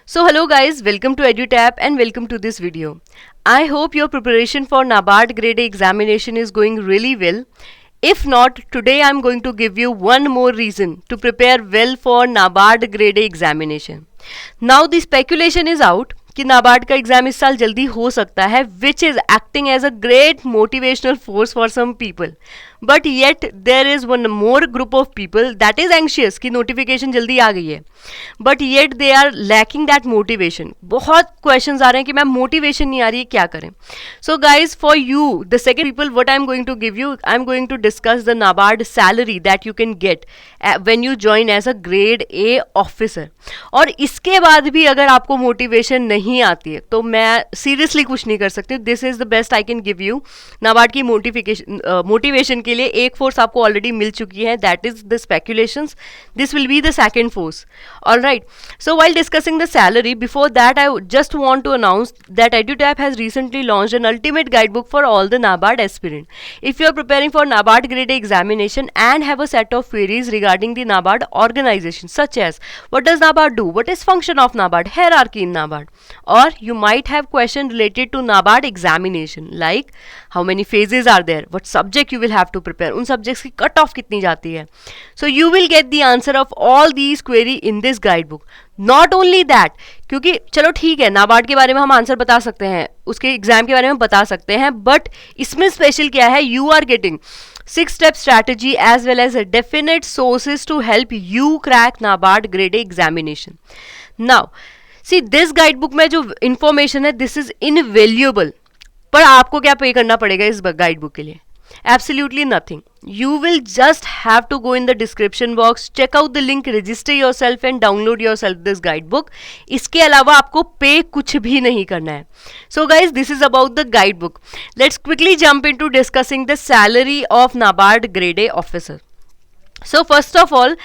So hello guys, welcome to EduTap and welcome to this video. I hope your preparation for NABARD Grade A examination is going really well. If not, today I am going to give you one more reason to prepare well for NABARD Grade A examination. Now the speculation is out कि नाबार्ड का exam इस साल जल्दी हो सकता है, which is acting as a great motivational force for some people, but yet there is one more group of people that is anxious कि notification जल्दी आ गई है, but yet they are lacking that motivation. बहुत question आ रहे हैं कि मैम मोटिवेशन नहीं आ रही है, क्या करें. So guys for you the second people what I am going to give you, I am going to discuss the NABARD salary that you can get when you join as a grade A officer. और इसके बाद भी अगर आपको motivation नहीं आती है तो मैं सीरियसली कुछ नहीं कर सकती. This is the best I can give you. NABARD की मोटिवेशन के लिए एक फोर्स आपको ऑलरेडी मिल चुकी है, that is the speculations. This will be the second force. Alright, so while discussing the salary, before that I just want to announce that EduTap has recently launched an ultimate guidebook for all the NABARD aspirant. If you are preparing for NABARD Grade A examination and have a set of queries regarding the NABARD organization, such as what does NABARD do, what is function of NABARD, hierarchy in NABARD, or you might have question related to NABARD examination like how many phases are there, what subject you will have to prepare, उन subjects की cut off कितनी जाती है. So you will get the answer of all these query in this guidebook. Not only that, क्योंकि चलो ठीक है नाबार्ड के बारे में हम आंसर बता सकते हैं, उसके एग्जाम के बारे में बता सकते हैं, बट इसमें स्पेशल क्या है, you are getting 6-step strategy as well as a definite sources to help you crack NABARD Grade A examination. Now, see this guidebook में जो information है, this is invaluable. पर आपको क्या पे करना पड़ेगा इस गाइडबुक के लिए? Absolutely nothing. You will just have to go in the description box, check out the link, register yourself and download yourself this guidebook. इसके अलावा आपको पे कुछ भी नहीं करना है. So guys, this is about the guidebook. Let's quickly jump into discussing the salary of NABARD Grade A officer. So first of all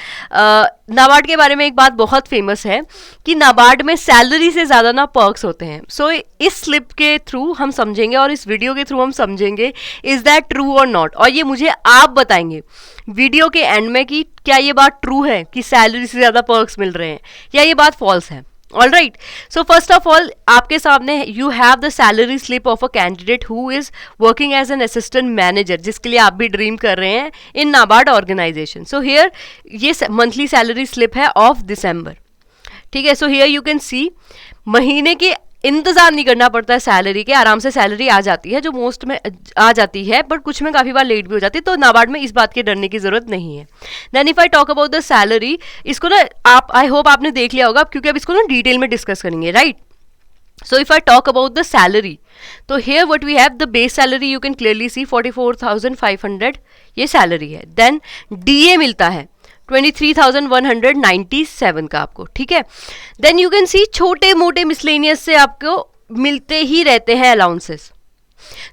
NABARD के बारे में एक बात बहुत फेमस है कि नाबार्ड में सैलरी से ज़्यादा ना पर्क्स होते हैं. सो इस स्लिप के थ्रू हम समझेंगे और इस वीडियो के थ्रू हम समझेंगे इज़ दैट ट्रू और नॉट, और ये मुझे आप बताएंगे वीडियो के एंड में कि क्या ये बात ट्रू है कि सैलरी से ज़्यादा पर्क्स मिल रहे हैं या ये बात फॉल्स है. All right, so first of all आपके सामने you have the salary slip of a candidate who is working as an assistant manager, जिसके लिए आप भी ड्रीम कर रहे हैं in NABARD organization. So here ये मंथली सैलरी स्लिप है ऑफ दिसंबर. ठीक है, so here you can see महीने के इंतजार नहीं करना पड़ता है सैलरी के, आराम से सैलरी आ जाती है, जो मोस्ट में आ जाती है, बट कुछ में काफ़ी बार लेट भी हो जाती है, तो नाबार्ड में इस बात के डरने की ज़रूरत नहीं है. Then if I talk about the salary, इसको ना आप आई होप आपने देख लिया होगा, क्योंकि अब इसको ना डिटेल में डिस्कस करेंगे, right. So if I talk about the salary, तो here what we have the base salary you can clearly see 44,500 ये सैलरी है. देन DA मिलता है 23,197 का आपको, ठीक है. देन यू कैन सी छोटे मोटे मिसलेनियस से आपको मिलते ही रहते हैं अलाउंसेस,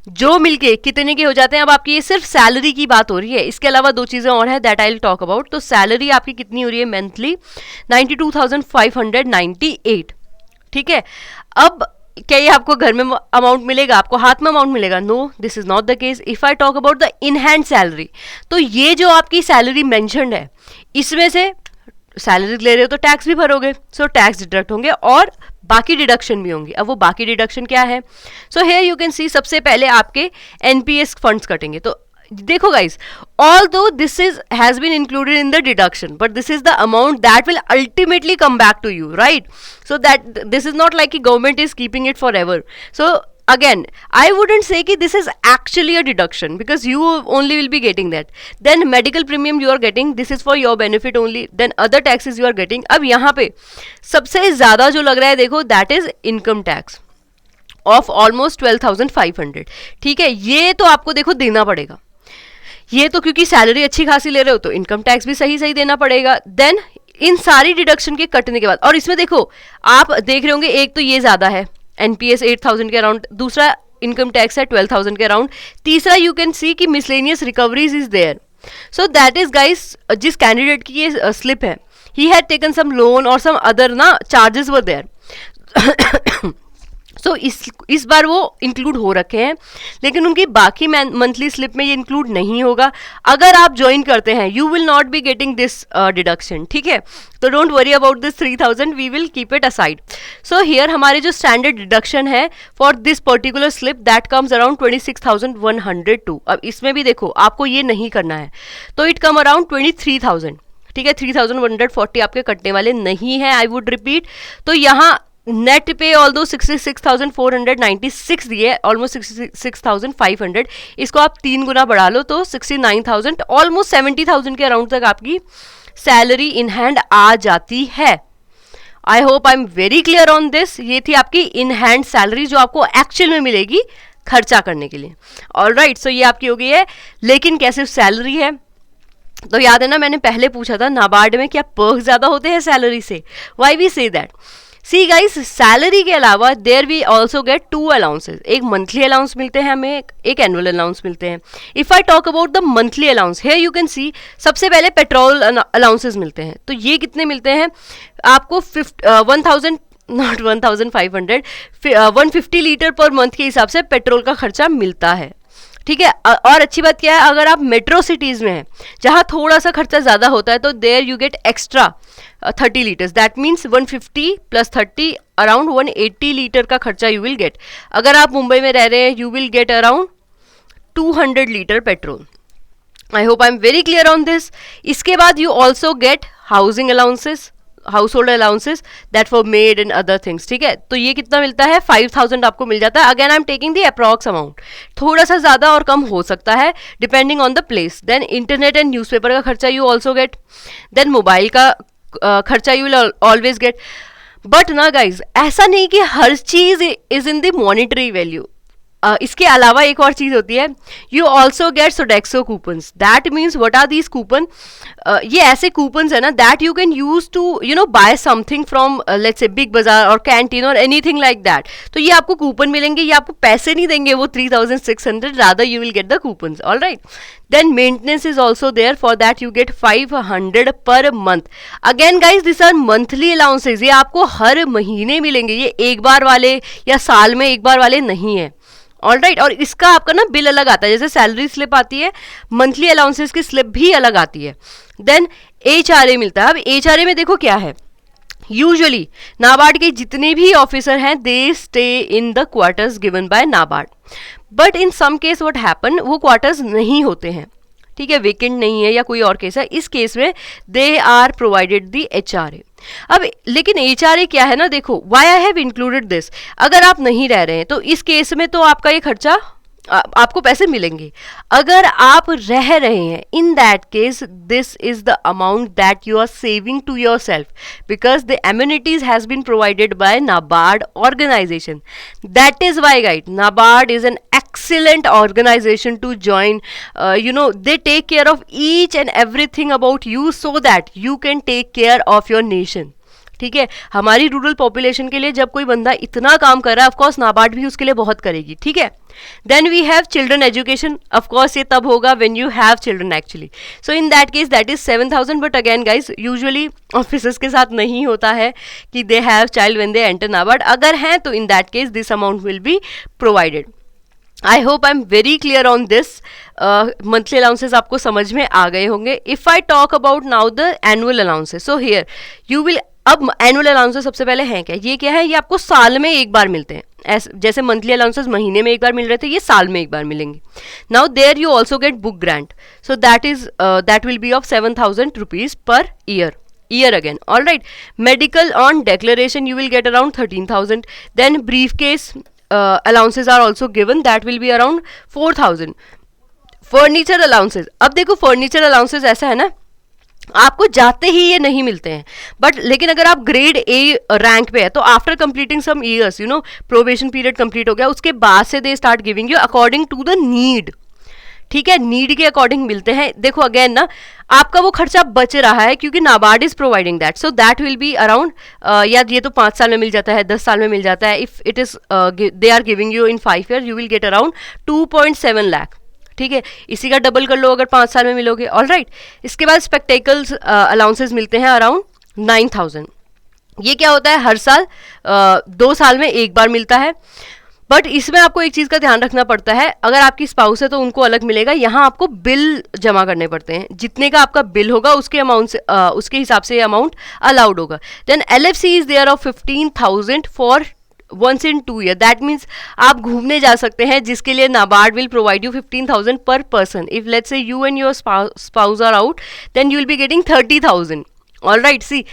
जो मिलके कितने के हो जाते हैं. अब आपकी ये सिर्फ सैलरी की बात हो रही है, इसके अलावा दो चीज़ें और हैं that I will talk about. तो सैलरी आपकी कितनी हो रही है मंथली 92,598, ठीक है. अब क्या ये आपको घर में अमाउंट मिलेगा, आपको हाथ में अमाउंट मिलेगा? No, this is not the case. If I talk about the in hand salary, तो ये जो आपकी सैलरी मेंशन्ड है, इसमें से सैलरी ले रहे हो तो टैक्स भी भरोगे, सो टैक्स डिडक्ट होंगे और बाकी डिडक्शन भी होंगी. अब वो बाकी डिडक्शन क्या है? So here you can see सबसे पहले आपके एनपीएस फंड्स कटेंगे. तो देखो guys, although this has been included in the deduction, but this is the amount that will ultimately come back to you, right? So that this is not like the government is keeping it forever. So again, I wouldn't say कि this is actually a deduction because you only will be getting that. Then medical premium you are getting, this is for your benefit only. Then other taxes you are getting. अब यहाँ पे सबसे ज़्यादा जो लग रहा है देखो, that is income tax of almost 12,500. ठीक है, ये तो आपको देखो देना पड़ेगा. ये तो क्योंकि सैलरी अच्छी खासी ले रहे हो तो इनकम टैक्स भी सही सही देना पड़ेगा. देन इन सारी डिडक्शन के कटने के बाद, और इसमें देखो आप देख रहे होंगे, एक तो ये ज़्यादा है एनपीएस 8,000 के अराउंड, दूसरा इनकम टैक्स है 12,000 के अराउंड, तीसरा यू कैन सी कि miscellaneous recoveries is there. So that is guys, जिस कैंडिडेट की ये स्लिप है, he had taken some loan और सम अदर ना चार्जेस वर देयर. सो इस बार वो इंक्लूड हो रखे हैं, लेकिन उनकी बाकी मंथली स्लिप में ये इंक्लूड नहीं होगा. अगर आप ज्वाइन करते हैं you will not be getting this deduction. ठीक है, तो don't worry about this 3000, we will keep it aside. So here हमारे जो स्टैंडर्ड डिडक्शन है for this particular slip that comes around 26,102. अब इसमें भी देखो आपको ये नहीं करना है, तो इट कम अराउंड 23,000. ठीक है, 3,140 आपके कटने वाले नहीं है. आई वुड रिपीट, तो यहाँ नेट पे ऑल दो 66,496 दिए, ऑलमोस्ट 66,500. इसको आप 3 गुना बढ़ा लो तो 69,000, ऑलमोस्ट 70,000 के अराउंड तक आपकी सैलरी इन हैंड आ जाती है. आई hope I am very clear on this. ये थी आपकी इन हैंड सैलरी जो आपको एक्चुअल में मिलेगी खर्चा करने के लिए. ऑलराइट, सो ये आपकी हो गई है. लेकिन कैसे सैलरी है, तो याद है ना मैंने पहले पूछा था नाबार्ड में क्या पर्क्स ज्यादा होते हैं सैलरी से. Why we say that, see guys, salary के अलावा there we also get 2 allowances. एक मंथली अलाउंस मिलते हैं हमें, एक एनुअल अलाउंस मिलते हैं. If I talk about the monthly allowance, here you can see सबसे पहले पेट्रोल अलाउंसेज मिलते हैं. तो ये कितने मिलते हैं आपको, 1000 नॉट 1500, 150 लीटर पर मंथ के हिसाब से पेट्रोल का खर्चा मिलता है. ठीक है, और अच्छी बात क्या है, अगर आप मेट्रो सिटीज़ में हैं जहाँ थोड़ा सा खर्चा ज़्यादा होता है तो there you get extra 30 litres. That means 150 plus 30 around 180 litre का खर्चा यू विल गेट. अगर आप मुंबई में रह रहे हैं you will get around 200 litre petrol. I hope I am very clear on this. इसके बाद you also gate housing allowances, house hold allowances that for made and other things. ठीक है, तो ये कितना मिलता है, 5,000 आपको मिल जाता है. Again I am taking the approx amount, थोड़ा सा ज़्यादा और कम हो सकता है depending on the place. Then internet and newspaper का खर्चा you also get. Then mobile का खर्चा you will always get. But ना गाइज, ऐसा नहीं कि हर चीज़ is in the monetary value. इसके अलावा एक और चीज़ होती है, you also get Sodexo coupons. That means what are these coupon, ये ऐसे कूपन्स है ना that you can use to buy something from let's say Big Bazaar और कैंटीन और एनीथिंग लाइक दैट. तो ये आपको कूपन मिलेंगे, ये आपको पैसे नहीं देंगे वो 3,600, rather you will get the coupons. All right, then maintenance is also there, for that you get 500 per month. Again guys this are monthly allowances, ये आपको हर महीने मिलेंगे, ये एक बार वाले या साल में एक बार वाले नहीं है. ऑलराइट, और इसका आपका ना बिल अलग आता है, जैसे सैलरी स्लिप आती है, मंथली अलाउंसेस की स्लिप भी अलग आती है. देन HRA मिलता है. अब HRA में देखो क्या है, यूजुअली नाबार्ड के जितने भी ऑफिसर हैं they stay in the quarters given by NABARD. But in some case what happen, वो क्वार्टर्स नहीं होते हैं. ठीक है, वेकेंट नहीं है या कोई और केस है, इस केस में they are provided the HRA. अब लेकिन HRA क्या है ना, देखो why I have included this. अगर आप नहीं रह रहे हैं तो इस केस में तो आपका ये खर्चा आपको पैसे मिलेंगे. अगर आप रह रहे हैं, in that case this is the amount that you are saving to yourself because the amenities has been provided by NABARD organization. That is why guide NABARD is an excellent organization to join. They take care of each and everything about you so that you can take care of your nation. ठीक है, हमारी rural population के लिए जब कोई बंदा इतना काम कर रहा है, ऑफकोर्स नाबार्ड भी उसके लिए बहुत करेगी. ठीक है, then we have children education. Of course ये तब होगा when you have children actually. So in that case that is 7,000. But again guys usually officers के साथ नहीं होता है कि they have child when they enter NABARD. अगर हैं तो in that case this amount will be provided. I hope I am very clear on this. Monthly allowances आपको समझ में आ गए होंगे. If I talk about now the annual allowances, so here you will, अब एनुअल अलाउंसेस सबसे पहले हैं क्या, ये क्या है, ये आपको साल में एक बार मिलते हैं. जैसे मंथली अलाउंसेस महीने में एक बार मिल रहे थे, ये साल में एक बार मिलेंगे. Now there you also get book grant, so that will be of 7,000 rupees per year again. All right, medical on declaration you will get around 13,000. Then briefcase allowances are also given, that will be around 4,000. Furniture allowances, अब देखो furniture allowances ऐसा है ना, आपको जाते ही ये नहीं मिलते हैं, बट लेकिन अगर आप ग्रेड ए रैंक पे है तो after completing some years, probation period complete हो गया, उसके बाद से they start giving you according to the need. ठीक है, नीड के अकॉर्डिंग मिलते हैं. देखो अगेन ना, आपका वो खर्चा बच रहा है क्योंकि NABARD is providing that, so that will be around, या ये तो 5 साल में मिल जाता है, 10 साल में मिल जाता है. If it is they are giving you in 5 year you will get around 2.7 lakh. ठीक है, इसी का डबल कर लो अगर 5 साल में मिलोगे. ऑल राइट, इसके बाद स्पेक्टेकल्स अलाउंसेस मिलते हैं अराउंड 9,000. ये क्या होता है, हर साल 2 साल में एक बार मिलता है। बट इसमें आपको एक चीज़ का ध्यान रखना पड़ता है, अगर आपकी स्पाउस है तो उनको अलग मिलेगा, यहाँ आपको बिल जमा करने पड़ते हैं, जितने का आपका बिल होगा उसके अमाउंट से उसके हिसाब से ये अमाउंट अलाउड होगा। Then LFC is there of 15,000 for once in 2 year, दैट मीन्स आप घूमने जा सकते हैं, जिसके लिए NABARD will provide you 15,000 per person. If let's say you and your spouse are out, then you will be getting 30,000। All right, see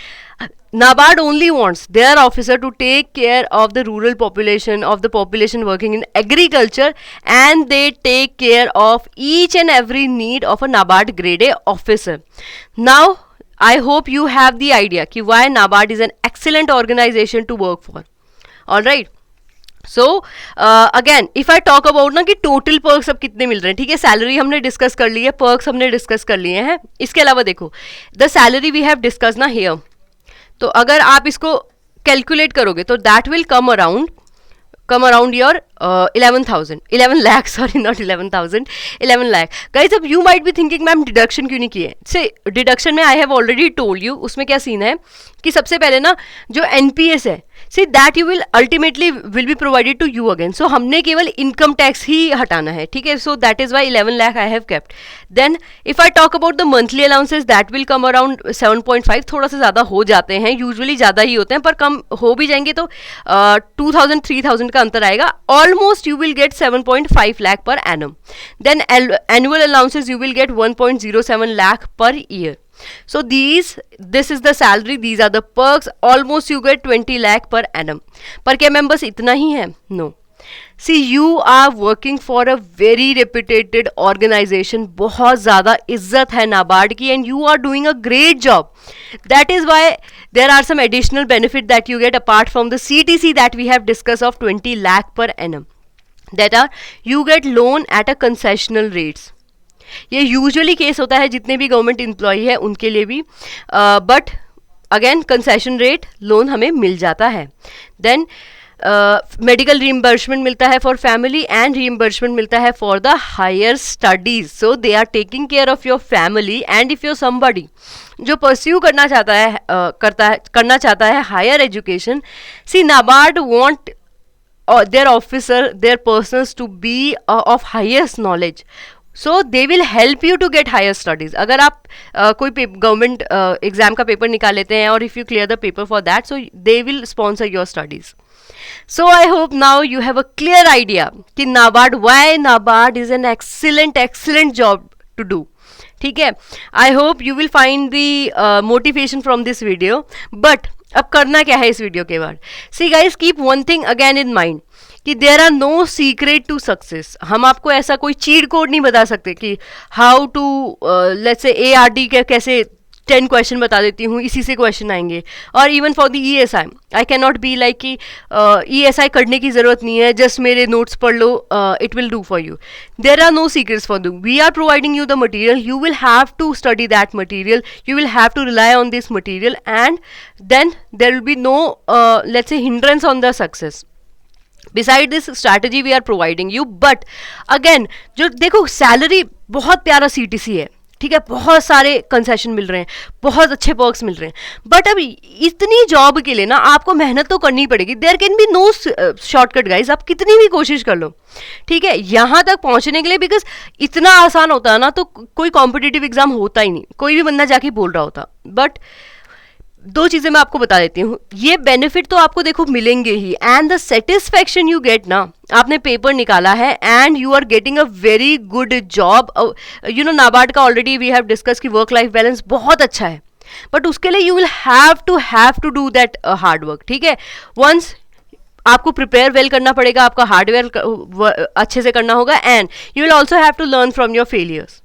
NABARD only wants their officer to take care of the rural population, of the population working in agriculture, and they take care of each and every need of a NABARD grade A officer. Now, I hope you have the idea कि why NABARD is an excellent organization to work for. All right. So again if I talk about ना कि total perks अब कितने मिल रहे हैं, ठीक है, salary हमने डिस्कस कर ली है, पर्क्स हमने डिस्कस कर लिए हैं, इसके अलावा देखो the salary we have discuss ना हियर, तो अगर आप इसको कैलकुलेट करोगे तो that will come around your 11 lakh, sorry not 11,000, 11 lakh. Guys अब you might be thinking ma'am deduction क्यों नहीं किए, से डिडक्शन में I have already told you, उसमें क्या सीन है कि सबसे पहले ना जो NPS है, see that you will ultimately will be provided to you again, so हमने केवल इनकम टैक्स ही हटाना है, ठीक है, so that is why 11 lakh I have kept. Then if I talk about the monthly allowances that will come around 7.5, थोड़ा सा ज़्यादा हो जाते हैं, यूजुअली ज़्यादा ही होते हैं, पर कम हो भी जाएंगे तो 2,000 3,000 का अंतर आएगा। Almost you will get 7.5 lakh per annum. Then annual allowances you will get 1.07 lakh per year. So this is the salary, these are the perks, almost you get 20 lakh per annum. पर क्या members इतना ही है? No. See, you are working for a very reputed organization, बहुत ज़्यादा इज्जत है नाबार्ड की, and you are doing a great job. That is why there are some additional benefit that you get apart from the CTC that we have discussed of 20 lakh per annum. That are you get loan at a concessional rates. ये usually case होता है जितने भी government employee है उनके लिए भी, but again concession rate loan हमें मिल जाता है। देन मेडिकल रीइंबर्समेंट मिलता है फॉर फैमिली, एंड रीइंबर्समेंट मिलता है for the higher studies, so they are taking care of your family. And if your somebody जो परस्यू करना चाहता है higher education, see NABARD want their officer, their persons to be of highest knowledge, so they will help you to get higher studies. अगर आप कोई government exam का paper निकाल लेते हैं और if you clear the paper for that, so they will sponsor your studies. So I hope now you have a clear idea कि NABARD, why NABARD is an excellent job to do. ठीक है, I hope you will find the motivation from this video. But अब करना क्या है इस video के बाद? See guys keep one thing again in mind कि there are no secret to success. हम आपको ऐसा कोई चीट कोड नहीं बता सकते कि how to let's say ARD के कैसे 10 क्वेश्चन बता देती हूँ, इसी से क्वेश्चन आएंगे। और even for the ESI I can not be like कि ESI करने की ज़रूरत नहीं है, जस्ट मेरे नोट्स पढ़ लो, it will do for you. There are no secrets for you, we are providing you the material, you will have to study that material, you will have to rely on this material, and then there will be no let's say hindrance on the success. Beside this strategy we are providing you, but again जो देखो salary बहुत प्यारा CTC है, ठीक है, बहुत सारे concession मिल रहे हैं, बहुत अच्छे पर्क्स मिल रहे हैं, बट अब इतनी जॉब के लिए ना आपको मेहनत तो करनी पड़ेगी। There can be no shortcut guys, आप कितनी भी कोशिश कर लो, ठीक है, यहाँ तक पहुँचने के लिए, बिकॉज इतना आसान होता है ना तो कोई कॉम्पिटिटिव एग्जाम होता ही नहीं, कोई भी बंदा जाके बोल रहा होता। बट दो चीज़ें मैं आपको बता देती हूँ, ये बेनिफिट तो आपको देखो मिलेंगे ही, and the satisfaction you get ना, आपने पेपर निकाला है and you are getting a very good job. You know NABARD का ऑलरेडी वी हैव डिस्कस कि वर्क लाइफ बैलेंस बहुत अच्छा है, बट उसके लिए you will have to do that hard work, ठीक है। वंस आपको प्रिपेयर वेल करना पड़ेगा, आपका हार्डवेयर अच्छे से करना होगा, and you will also have to learn from your failures,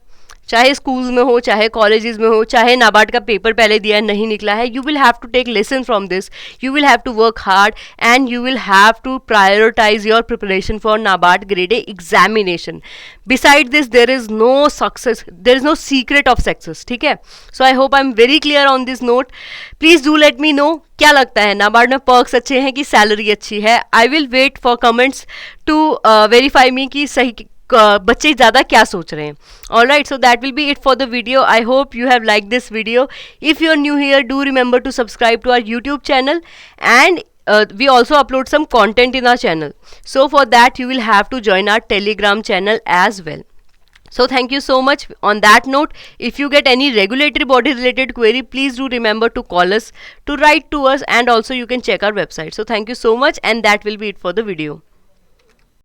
चाहे स्कूल्स में हो, चाहे कॉलेजेस में हो, चाहे नाबार्ड का पेपर पहले दिया है नहीं निकला है, you will have to take lesson from this, you will have to work hard, and you will have to prioritize your preparation for NABARD grade A examination. Beside this there is no success, there is no secret of success, ठीक है। So I hope I am very clear on this note. Please do let me know क्या लगता है, नाबार्ड में perks अच्छे हैं कि salary अच्छी है। I will wait for comments to verify me कि सही बच्चे ज़्यादा क्या सोच रहे हैं. Alright, so that will be it for the video. I hope you have liked this video. If you are new here, do remember to subscribe to our YouTube channel, and we also upload some content in our channel. So for that you will have to join our Telegram channel as well. So thank you so much. On that note, if you get any regulatory body related query, please do remember to call us, to write to us, and also you can check our website. So thank you so much, and that will be it for the video.